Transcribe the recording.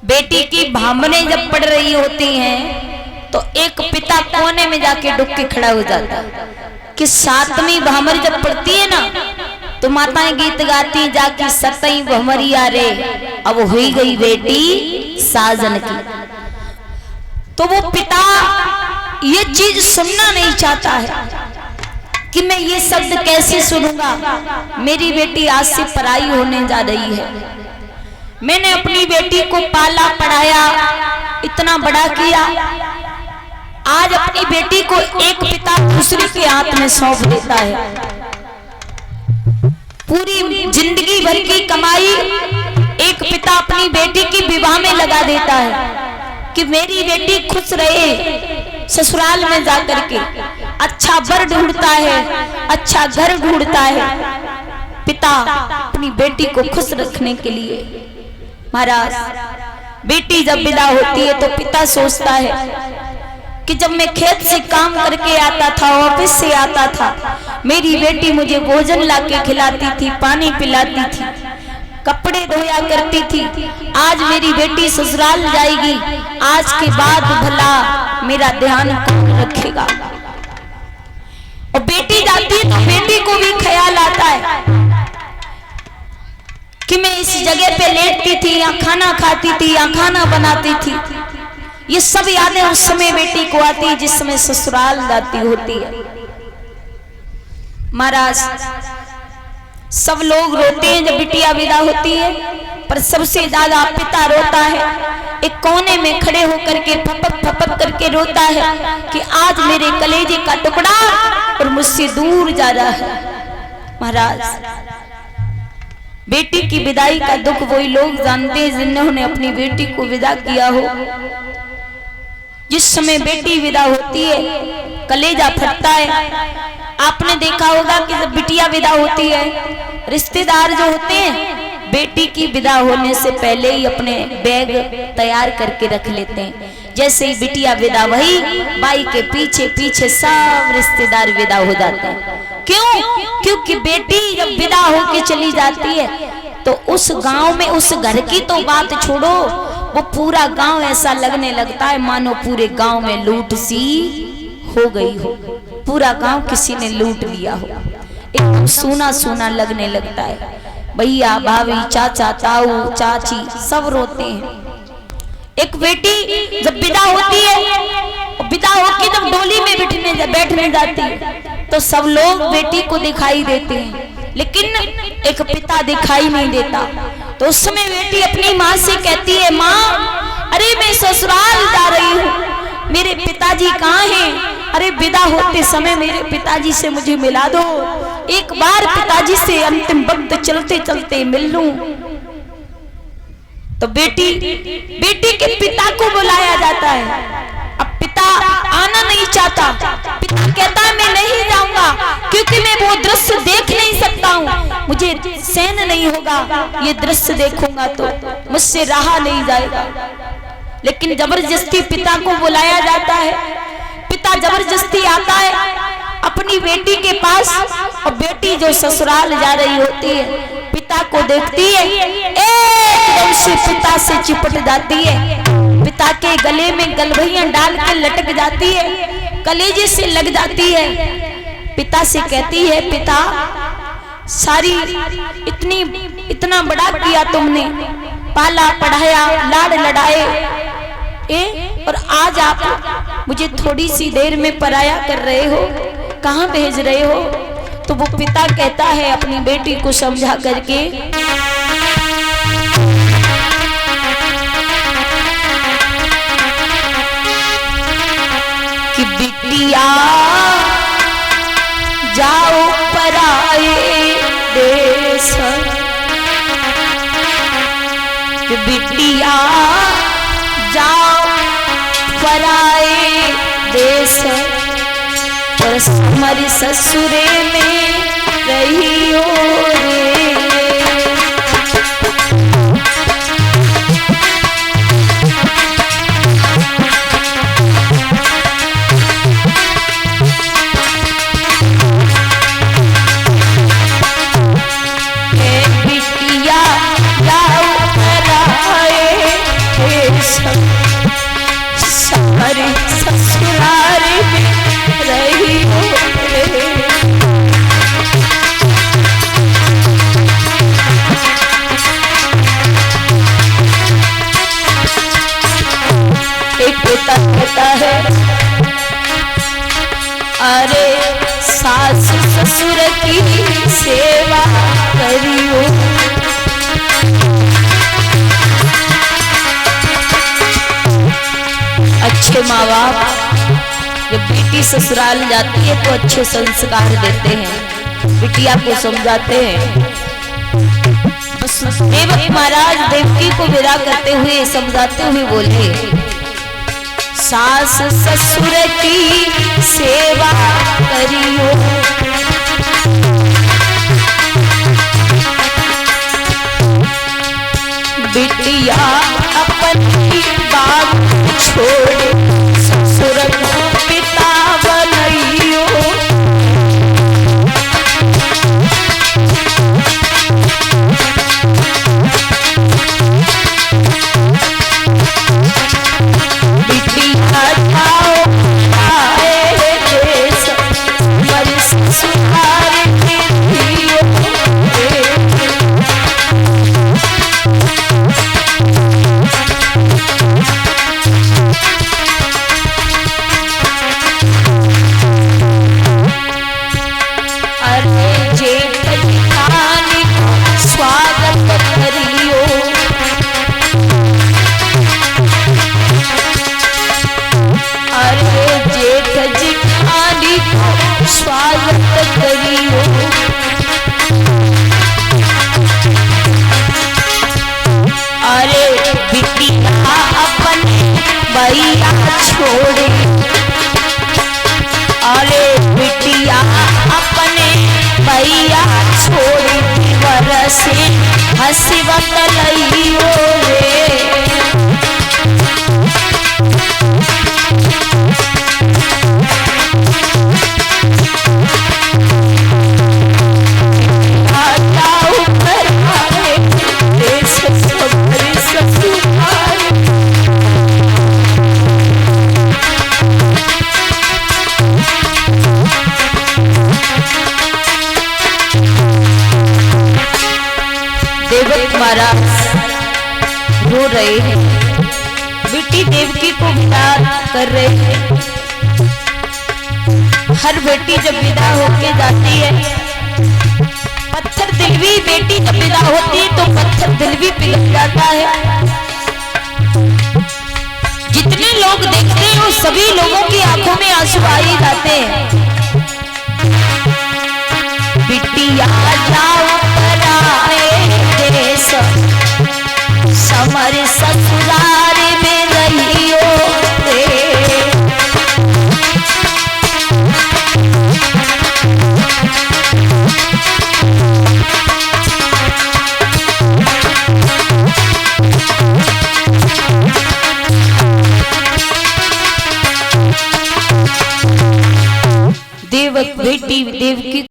बेटी की भामने जब पड़ रही होती हैं तो एक पिता कोने में जाके डुक के खड़ा हो जाता है कि सातवीं भामर जब पड़ती है ना तो माताएं गीत गाती जाकी सतई भमरिया रे अब हुई गई बेटी साजन की। तो वो पिता ये चीज सुनना नहीं चाहता है कि मैं ये शब्द कैसे सुनूंगा, मेरी बेटी आज से पराई होने जा रही है। मैंने अपनी बेटी को पाला पढ़ाया, इतना बड़ा किया, आज अपनी बेटी को एक पिता दूसरे के हाथ में सौंप देता है। पूरी जिंदगी भर की कमाई एक पिता अपनी बेटी की विवाह में लगा देता है कि मेरी बेटी खुश रहे, ससुराल में जाकर के अच्छा वर ढूंढता है, अच्छा घर ढूंढता है पिता अपनी बेटी को खुश रखने के लिए। महाराज, बेटी जब विदा होती है तो पिता सोचता है कि जब मैं खेत से काम करके आता था, ऑफिस से आता था, मेरी बेटी मुझे भोजन लाके खिलाती थी, पानी पिलाती थी, कपड़े धोया करती थी। आज मेरी बेटी ससुराल जाएगी, आज के बाद भला मेरा ध्यान कौन रखेगा। और बेटी जाती है तो बेटी को भी ख्याल आता है कि मैं इस जगह पे लेटती थी, या खाना खाती थी, या खाना बनाती थी। ये सब यादें उस समय बेटी को आती है जिस समय ससुराल जाती होती है। महाराज, सब लोग रोते हैं जब बिटिया विदा होती है, पर सबसे ज्यादा पिता रोता है। एक कोने में खड़े होकर के फपक फपक करके रोता है कि आज मेरे कलेजे का टुकड़ा और मुझसे दूर जा रहा है। महाराज, बेटी की विदाई का दुख वही लोग जानते हैं जिन्होंने अपनी बेटी को विदा किया हो। जिस समय बेटी विदा होती है कलेजा फटता है। आपने देखा होगा कि जब बिटिया विदा होती है, रिश्तेदार जो होते हैं बेटी की विदा होने से पहले ही अपने बैग तैयार करके रख लेते हैं। जैसे ही बिटिया विदा वही बाई के पीछे पीछे सब रिश्तेदार विदा हो जाते हैं। क्यों? क्योंकि बेटी जब विदा होके चली जाती है तो उस गांव में, उस घर की तो बात छोड़ो, वो पूरा गांव ऐसा लगने लगता है मानो पूरे गांव में लूट सी हो गई हो, पूरा गांव किसी ने लूट लिया हो, एकदम सूना सूना लगने लगता है। भैया भाभी चाचा ताऊ चाची सब रोते हैं। एक बेटी जब विदा होती है, विदा होकर जब डोली में बैठने जाती है तो सब लोग बेटी को दिखाई देते हैं, लेकिन एक पिता दिखाई नहीं देता। तो उस समय बेटी अपनी माँ से कहती है, माँ अरे मैं ससुराल जा रही हूँ, मेरे पिताजी कहाँ हैं? अरे विदा होते समय मेरे पिताजी से मुझे मिला दो, एक बार पिताजी से अंतिम वक्त चलते चलते मिल लूं। तो बेटी के पिता को बुलाया जाता है। अब पिता आना नहीं चाहता, पिता कहता है मैं नहीं जाऊंगा क्योंकि मैं वो दृश्य देख नहीं सकता हूँ, मुझे सहन नहीं होगा, ये दृश्य देखूंगा तो मुझसे रहा नहीं जाएगा। लेकिन जबरदस्ती पिता को बुलाया जाता है। पिता जबरदस्ती आता है अपनी बेटी के पास, और बेटी जो ससुराल जा रही होती है पिता को देखती है, एकदम से पिता से चिपट जाती है, पिता के गले में गलवैयां डाल के लटक जाती है, कलेजे से लग जाती है। पिता से कहती है, पिता सारी इतना बड़ा किया तुमने, पाला पढ़ाया लाड़ लड़ाए, और आज आप मुझे थोड़ी सी देर में पराया कर रहे हो, कहाँ भेज रहे हो? तो वो पिता कहता है अपनी बेटी को समझा करके, कि बिटिया जाओ पराए देश, कि बिटिया जाओ पराए देश, और हमारी ससुरे में रही हो रे। बिटिया जाओ पराए होता है। अरे सास ससुर की सेवा करियो, अच्छे माँ बाप जब बेटी ससुराल जाती है तो अच्छे संस्कार देते हैं, बिटिया को समझाते हैं। देवक महाराज देवकी को विदा करते हुए समझाते हुए बोले, सास ससुर की सेवा करियो, बिटिया अपनी बात छोड़ ससुर को पिता बनइयो। बिटिया जाओ आए देश पर ससुराल के दियो, स्वागत करियो। अरे बिटिया अपने भैया छोड़े, अरे बिटिया अपने भैया छोड़े, बरसे हंसी बतलइयो रे। देवक महाराज रो रहे हैं, बेटी देवकी को विदा कर रहे हैं। हर बेटी जब विदा होके जाती है, पत्थर दिल भी, बेटी जब विदा होती है तो पत्थर दिल भी पिघल जाता है। जितने लोग देखते हैं वो सभी लोगों की आंखों में आंसू आ ही जाते हैं। बिटिया जाओ कराए देश समर ससुराल में रहियो रे। देवक बेटी देवकी